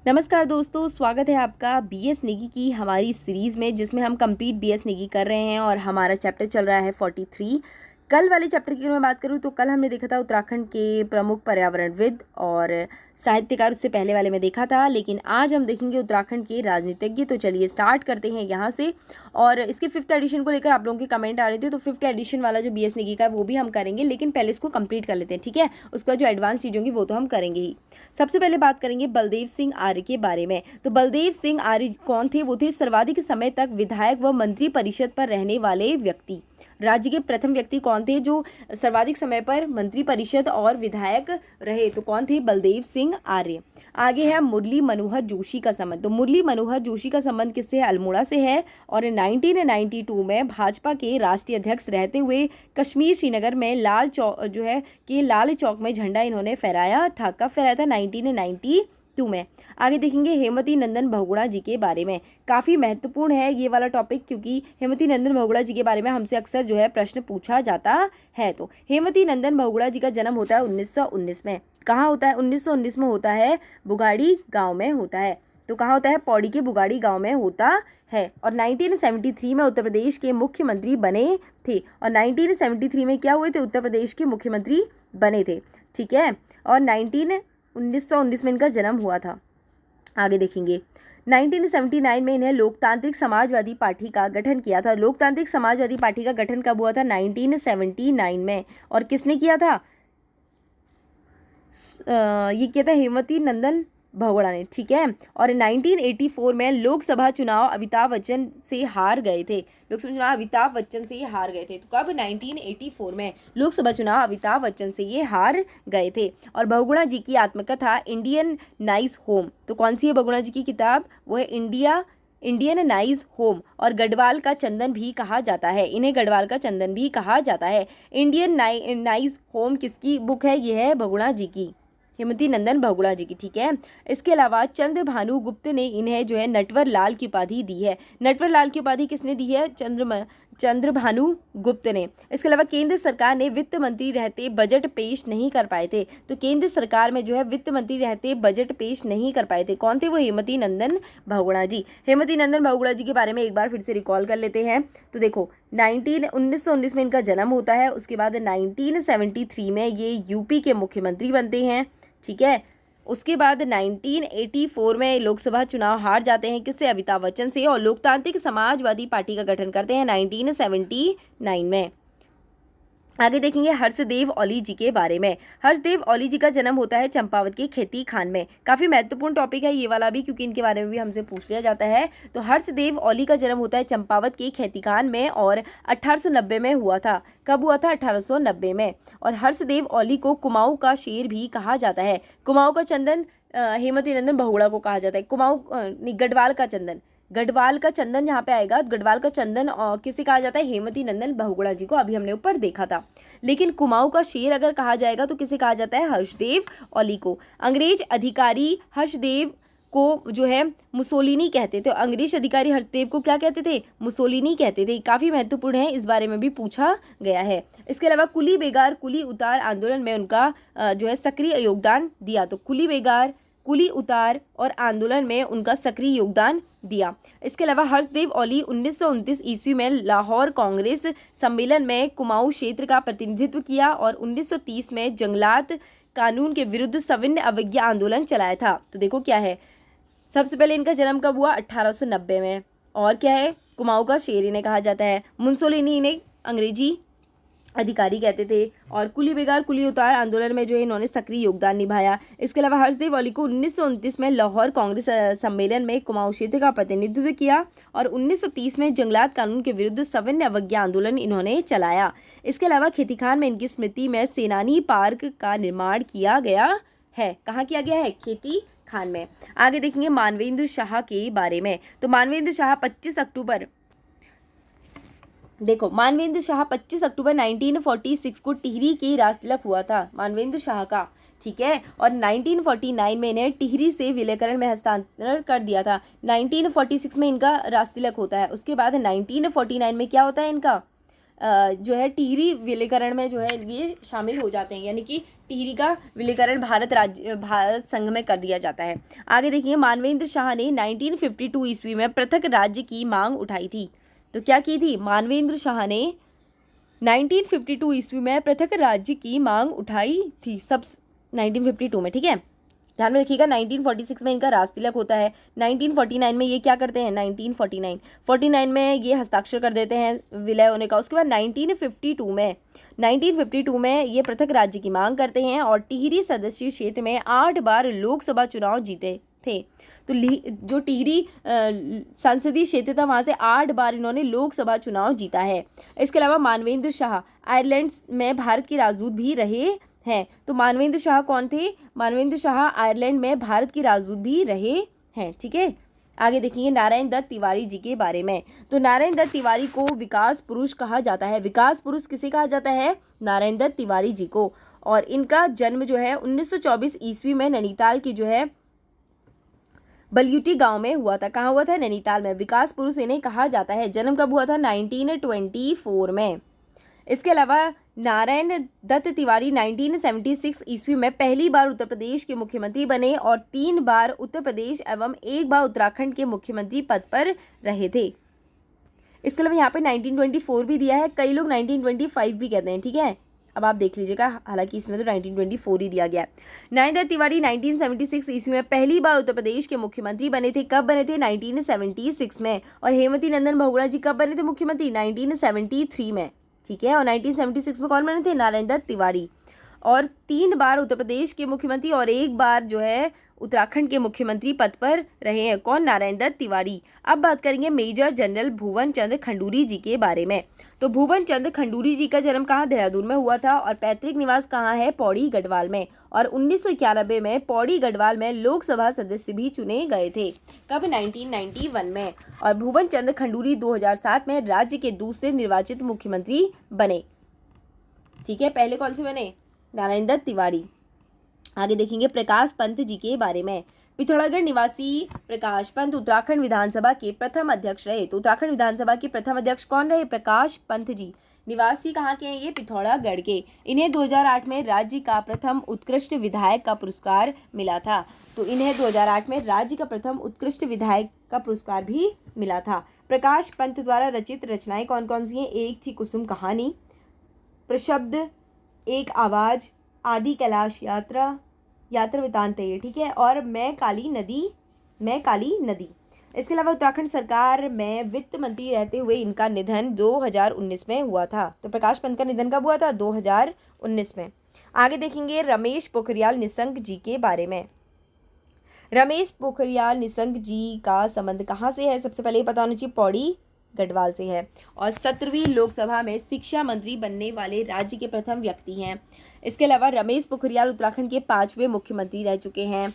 नमस्कार दोस्तों, स्वागत है आपका बीएस नेगी की हमारी सीरीज़ में, जिसमें हम कंप्लीट बीएस नेगी कर रहे हैं और हमारा चैप्टर चल रहा है 43। कल वाले चैप्टर की अगर मैं बात करूं तो कल हमने देखा था उत्तराखंड के प्रमुख पर्यावरणविद और साहित्यकार, उससे पहले वाले में देखा था। लेकिन आज हम देखेंगे उत्तराखंड के राजनीतिज्ञ। तो चलिए स्टार्ट करते हैं यहाँ से। और इसके 5th एडिशन को लेकर आप लोगों के कमेंट आ रहे थे, तो 5th एडिशन वाला जो बीएस नेगी का है वो भी हम करेंगे, लेकिन पहले इसको कंप्लीट कर लेते हैं, ठीक है। उसके बाद जो एडवांस चीज़ होंगी वो तो हम करेंगे ही। सबसे पहले बात करेंगे बलदेव सिंह आर्य के बारे में। तो बलदेव सिंह आर्य कौन थे? वो थे सर्वाधिक समय तक विधायक व मंत्री परिषद पर रहने वाले व्यक्ति। राज्य के प्रथम व्यक्ति कौन थे जो सर्वाधिक समय पर मंत्री परिषद और विधायक रहे? तो कौन थे? बलदेव सिंह आर्य। आगे है मुरली मनोहर जोशी का संबंध। तो मुरली मनोहर जोशी का संबंध किससे है? अल्मोड़ा से है। और 1992 में भाजपा के राष्ट्रीय अध्यक्ष रहते हुए कश्मीर श्रीनगर में लाल चौक में झंडा इन्होंने फहराया था। कब फहराया था? 1992 में। आगे देखेंगे हेमवती नंदन बहुगुणा जी के बारे में। काफ़ी महत्वपूर्ण है ये वाला टॉपिक, क्योंकि हेमवती नंदन बहुगुणा जी के बारे में हमसे अक्सर प्रश्न पूछा जाता है। तो हेमवती नंदन बहुगुणा जी का जन्म होता है 1919 में। कहाँ होता है? 1919 में होता है बुगाड़ी गांव में होता है। तो कहाँ होता है? पौड़ी के बुगाड़ी गांव में होता है। और 1973 में उत्तर प्रदेश के मुख्यमंत्री बने थे। और 1973 में क्या हुए थे? उत्तर प्रदेश के मुख्यमंत्री बने थे, ठीक है। और 1919 में इनका जन्म हुआ था। आगे देखेंगे 1979 में इन्हें लोकतांत्रिक समाजवादी पार्टी का गठन किया था। लोकतांत्रिक समाजवादी पार्टी का गठन कब हुआ था? 1979 में। और किसने किया था? ये किया था हेमवती नंदन बहुगुणा ने, ठीक है। और 1984 में लोकसभा चुनाव अमिताभ बच्चन से हार गए थे। लोकसभा चुनाव अमिताभ बच्चन से ये हार गए थे। तो कब? 1984 में लोकसभा चुनाव अमिताभ बच्चन से ये हार गए थे। और बहुगुणा जी की आत्मकथा इंडियन नाइज होम। तो कौन सी है बहुगुणा जी की किताब? वो है इंडियन नाइज होम। और गढ़वाल का चंदन भी कहा जाता है, इन्हें गढ़वाल का चंदन भी कहा जाता है। इंडियन नाइज होम किसकी बुक है? ये है बहुगुणा जी की, हेमवती नंदन बहुगुणा जी की, ठीक है। इसके अलावा चंद्रभानु गुप्त ने इन्हें नटवर लाल की उपाधि दी है। नटवर लाल की उपाधि किसने दी है? चंद्रभानु गुप्त ने। इसके अलावा केंद्र सरकार ने वित्त मंत्री रहते बजट पेश नहीं कर पाए थे। तो केंद्र सरकार में वित्त मंत्री रहते बजट पेश नहीं कर पाए थे। कौन थे वो? हेमवती नंदन बहुगुणा जी। हेमवती नंदन बहुगुणा जी के बारे में एक बार फिर से रिकॉल कर लेते हैं। तो देखो 1919 में इनका जन्म होता है। उसके बाद 1973 में ये यूपी के मुख्यमंत्री बनते हैं, ठीक है। उसके बाद 1984 में लोकसभा चुनाव हार जाते हैं। किससे? अमिताभ बच्चन से। और लोकतांत्रिक समाजवादी पार्टी का गठन करते हैं 1979 में। आगे देखेंगे हर्षदेव औली जी के बारे में। हर्षदेव औली जी का जन्म होता है चंपावत के खेती खान में। काफ़ी महत्वपूर्ण टॉपिक है ये वाला भी, क्योंकि इनके बारे में भी हमसे पूछ लिया जाता है। तो हर्षदेव औली का जन्म होता है चंपावत के खेती खान में और 1890 में हुआ था। कब हुआ था? 1890 में। और हर्षदेव औली को कुमाऊं का शेर भी कहा जाता है। कुमाऊं का चंदन हेमवती नंदन बहुगुणा को कहा जाता है। गढ़वाल का चंदन, गढ़वाल का चंदन जहाँ पे आएगा, गढ़वाल का चंदन किसे कहा जाता है? हेमवती नंदन बहुगुणा जी को। अभी हमने ऊपर देखा था। लेकिन कुमाऊं का शेर अगर कहा जाएगा तो किसे कहा जाता है? हर्षदेव औली को। अंग्रेज अधिकारी हर्षदेव को मुसोलिनी कहते थे। अंग्रेज अधिकारी हर्षदेव को क्या कहते थे? मुसोलिनी कहते थे। काफ़ी महत्वपूर्ण है, इस बारे में भी पूछा गया है। इसके अलावा कुली बेगार कुली उतार आंदोलन में उनका सक्रिय योगदान दिया। तो कुली बेगार कुली उतार और आंदोलन में उनका सक्रिय योगदान दिया। इसके अलावा हर्षदेव औली 1929 ईस्वी में लाहौर कांग्रेस सम्मेलन में कुमाऊं क्षेत्र का प्रतिनिधित्व किया और 1930 में जंगलात कानून के विरुद्ध सविनय अवज्ञा आंदोलन चलाया था। तो देखो क्या है, सबसे पहले इनका जन्म कब हुआ? 1890 में। और क्या है? कुमाऊं का शेर इन्हें कहा जाता है। मुंसोलिनी इन्हें अंग्रेजी अधिकारी कहते थे। और कुली बेगार कुली उतार आंदोलन में इन्होंने सक्रिय योगदान निभाया। इसके अलावा हर्षदेव औली को 1929 में लाहौर कांग्रेस सम्मेलन में कुमाऊं क्षेत्र का प्रतिनिधित्व किया और 1930 में जंगलात कानून के विरुद्ध सविनय अवज्ञा आंदोलन इन्होंने चलाया। इसके अलावा खेती खान में इनकी स्मृति में सेनानी पार्क का निर्माण किया गया है। कहाँ किया गया है? खेती खान में। आगे देखेंगे मानवेंद्र शाह के बारे में। तो मानवेंद्र शाह 25 अक्टूबर 1946 को टिहरी की राजतिलक हुआ था मानवेंद्र शाह का, ठीक है। और 1949 में इन्हें टिहरी से विलयकरण में हस्तांतरण कर दिया था। 1946 में इनका राजतिलक होता है। उसके बाद 1949 में क्या होता है? इनका जो है टिहरी विलीकरण में जो है ये शामिल हो जाते हैं, यानी कि टिहरी का विलीकरण भारत संघ में कर दिया जाता है। आगे देखिए, मानवेंद्र शाह ने 1952 ईस्वी में पृथक राज्य की मांग उठाई थी। तो क्या की थी? मानवेंद्र शाह ने 1952 ईस्वी में पृथक राज्य की मांग उठाई थी, सब 1952 में, ठीक है। ध्यान में रखिएगा, 1946 में इनका राज तिलक होता है। 1949 में ये क्या करते हैं? 1949 में ये हस्ताक्षर कर देते हैं विलय होने का। उसके बाद 1952 में ये पृथक राज्य की मांग करते हैं और टिहरी सदस्य क्षेत्र में 8 बार लोकसभा चुनाव जीते थे। तो जो टिहरी संसदीय क्षेत्र था वहाँ से 8 बार इन्होंने लोकसभा चुनाव जीता है। इसके अलावा मानवेंद्र शाह आयरलैंड में भारत के राजदूत भी रहे हैं। तो मानवेंद्र शाह कौन थे? मानवेंद्र शाह आयरलैंड में भारत के राजदूत भी रहे हैं, ठीक है। आगे देखिए नारायण दत्त तिवारी जी के बारे में। तो नारायण दत्त तिवारी को विकास पुरुष कहा जाता है। विकास पुरुष किसे कहा जाता है? नारायण दत्त तिवारी जी को। और इनका जन्म जो है 1924 ईस्वी में नैनीताल की जो है बलयूटी गांव में हुआ था। कहाँ हुआ था? नैनीताल में। विकास पुरुष इन्हें कहा जाता है। जन्म कब हुआ था? 1924 में। इसके अलावा नारायण दत्त तिवारी 1976 ईस्वी में पहली बार उत्तर प्रदेश के मुख्यमंत्री बने और 3 बार उत्तर प्रदेश एवं 1 बार उत्तराखंड के मुख्यमंत्री पद पर रहे थे। इसके अलावा यहाँ पे 1924 भी दिया है, कई लोग 1925 भी कहते हैं, ठीक है। अब आप देख लीजिएगा, हालांकि इसमें तो 1924 ही दिया गया है। नारायण दत्त तिवारी 1976 ईस्वी में पहली बार उत्तर प्रदेश के मुख्यमंत्री बने थे। कब बने थे? 1976 में। और हेमवती नंदन बहुगुणा जी कब बने थे मुख्यमंत्री? 1973 में, ठीक है। और 1976 में कौन बने थे? नारायण दत्त तिवारी। और 3 बार उत्तर प्रदेश के मुख्यमंत्री और 1 बार जो है उत्तराखंड के मुख्यमंत्री पद पर रहे हैं। कौन? नारायण दत्त तिवारी। अब बात करेंगे मेजर जनरल भुवन चंद्र खंडूरी जी के बारे में। तो भुवन चंद्र खंडूरी जी का जन्म कहाँ? देहरादून में हुआ था और पैतृक निवास कहाँ है? पौड़ी गढ़वाल में। और 1991 में पौड़ी गढ़वाल में लोकसभा सदस्य भी चुने गए थे। कब? 1991 में। और भुवन चंद्र खंडूरी 2007 में राज्य के दूसरे निर्वाचित मुख्यमंत्री बने, ठीक है। पहले कौन से बने? नारायण दत्त तिवारी। आगे देखेंगे प्रकाश पंत जी के बारे में। पिथौरागढ़ निवासी प्रकाश पंत उत्तराखंड विधानसभा के प्रथम अध्यक्ष रहे। तो उत्तराखंड विधानसभा के प्रथम अध्यक्ष कौन रहे? प्रकाश पंत जी। निवासी कहाँ के हैं ये? पिथौरागढ़ के। इन्हें 2008 में राज्य का प्रथम उत्कृष्ट विधायक का पुरस्कार मिला था। तो इन्हें 2008 में राज्य का प्रथम उत्कृष्ट विधायक का पुरस्कार भी मिला था। प्रकाश पंत द्वारा रचित रचनाएं कौन कौन सी हैं? एक थी कुसुम कहानी, प्रशब्द, एक आवाज, आदि कैलाश यात्रा वृतांत है, ठीक है। और मैं काली नदी। इसके अलावा उत्तराखंड सरकार में वित्त मंत्री रहते हुए इनका निधन 2019 में हुआ था। तो प्रकाश पंत का निधन कब हुआ था? 2019 में। आगे देखेंगे रमेश पोखरियाल निशंक जी के बारे में। रमेश पोखरियाल निशंक जी का संबंध कहाँ से है? सबसे पहले पता होना चाहिए, पौड़ी गढ़वाल से है। और 17वीं लोकसभा में शिक्षा मंत्री बनने वाले राज्य के प्रथम व्यक्ति हैं। इसके अलावा रमेश पोखरियाल उत्तराखंड के 5वें मुख्यमंत्री रह चुके हैं।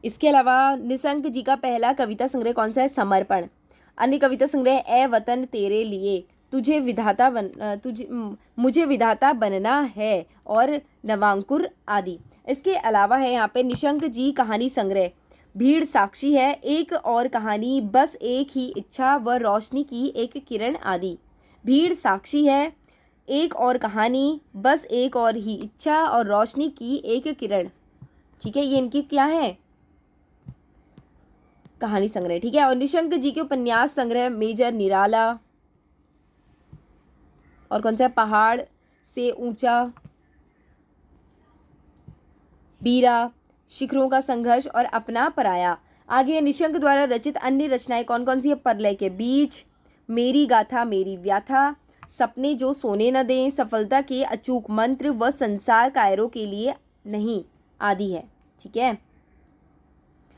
इसके अलावा निशंक जी का पहला कविता संग्रह कौन सा है? समर्पण। अन्य कविता संग्रह ए वतन तेरे लिए, मुझे विधाता बनना है और नवांकुर आदि। इसके अलावा है यहाँ पे निशंक जी कहानी संग्रह, भीड़ साक्षी है, एक और कहानी, बस एक ही इच्छा व रोशनी की एक किरण आदि। भीड़ साक्षी है, एक और कहानी, बस एक और ही इच्छा और रोशनी की एक किरण, ठीक है। ये इनकी क्या है? कहानी संग्रह, ठीक है। और निशंक जी के उपन्यास संग्रह मेजर निराला, और कौन सा है? पहाड़ से ऊंचा, बीरा, शिखरों का संघर्ष और अपना पराया। आगे निशंक द्वारा रचित अन्य रचनाएं कौन कौन सी है? प्रलय के बीच, मेरी गाथा मेरी व्याथा, सपने जो सोने न दें, सफलता के अचूक मंत्र व संसार कायरों के लिए नहीं आदि है, ठीक है।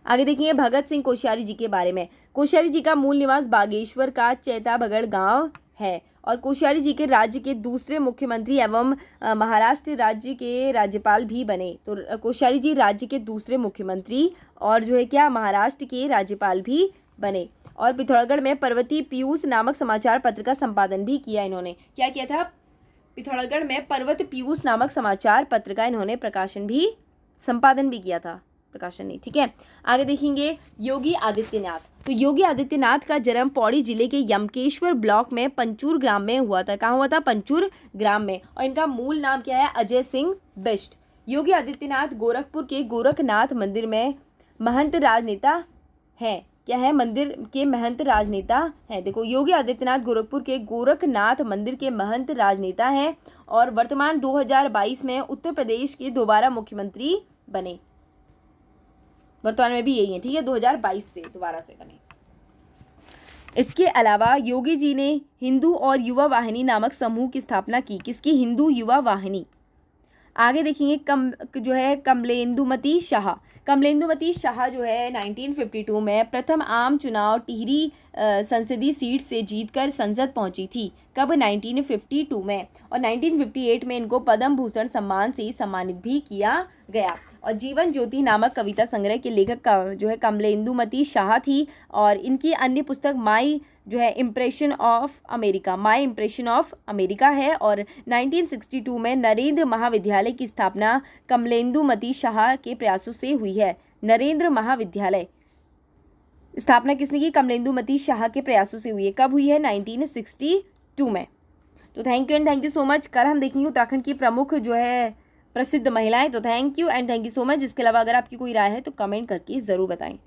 आगे देखिए भगत सिंह कोश्यारी जी के बारे में। कोश्यारी जी का मूल निवास बागेश्वर का चैताबगढ़ गांव है और कोश्यारी जी के राज्य के दूसरे मुख्यमंत्री एवं महाराष्ट्र राज्य के राज्यपाल भी बने। तो कोश्यारी जी राज्य के दूसरे मुख्यमंत्री और जो है क्या, महाराष्ट्र के राज्यपाल भी बने। और पिथौरागढ़ में पर्वती पीयूष नामक समाचार पत्र का संपादन भी किया इन्होंने। क्या किया था? पिथौरागढ़ में पर्वत पीयूष नामक समाचार पत्र का इन्होंने संपादन भी किया था। प्रकाशन ने, ठीक है। आगे देखेंगे योगी आदित्यनाथ। तो योगी आदित्यनाथ का जन्म पौड़ी जिले के यमकेश्वर ब्लॉक में पंचूर ग्राम में हुआ था। कहाँ हुआ था? पंचूर ग्राम में। और इनका मूल नाम क्या है? अजय सिंह बिष्ट। योगी आदित्यनाथ गोरखपुर के गोरखनाथ मंदिर में महंत राजनेता हैं। क्या है? मंदिर के महंत राजनेता हैं। देखो, योगी आदित्यनाथ गोरखपुर के गोरखनाथ मंदिर के महंत राजनेता हैं और वर्तमान 2022 में उत्तर प्रदेश के दोबारा मुख्यमंत्री बने। वर्तमान में भी यही है, ठीक है, 2022 से दोबारा से बने। इसके अलावा योगी जी ने हिंदू और युवा वाहिनी नामक समूह की स्थापना की। किसकी? हिंदू युवा वाहिनी। आगे देखेंगे कमलेंदुमती शाह। कमलेंदुमती शाह जो है 1952 में प्रथम आम चुनाव टिहरी संसदीय सीट से जीतकर संसद पहुंची थी। कब? 1952 में। और 1958 में इनको पद्म भूषण सम्मान से सम्मानित भी किया गया। और जीवन ज्योति नामक कविता संग्रह के लेखक जो है कमलेंदुमती शाह थी। और इनकी अन्य पुस्तक माई इम्प्रेशन ऑफ अमेरिका है। और 1962 में नरेंद्र महाविद्यालय की स्थापना कमलेंदुमती शाह के प्रयासों से हुई है। नरेंद्र महाविद्यालय स्थापना किसने की? कमलेंदुमती शाह के प्रयासों से हुई है। कब हुई है? 1962 में। तो thank you and thank you so much. कल हम देखेंगे उत्तराखंड की प्रमुख प्रसिद्ध महिलाएं। तो thank you and thank you so much. इसके अलावा अगर आपकी कोई राय है तो कमेंट करके ज़रूर बताएं।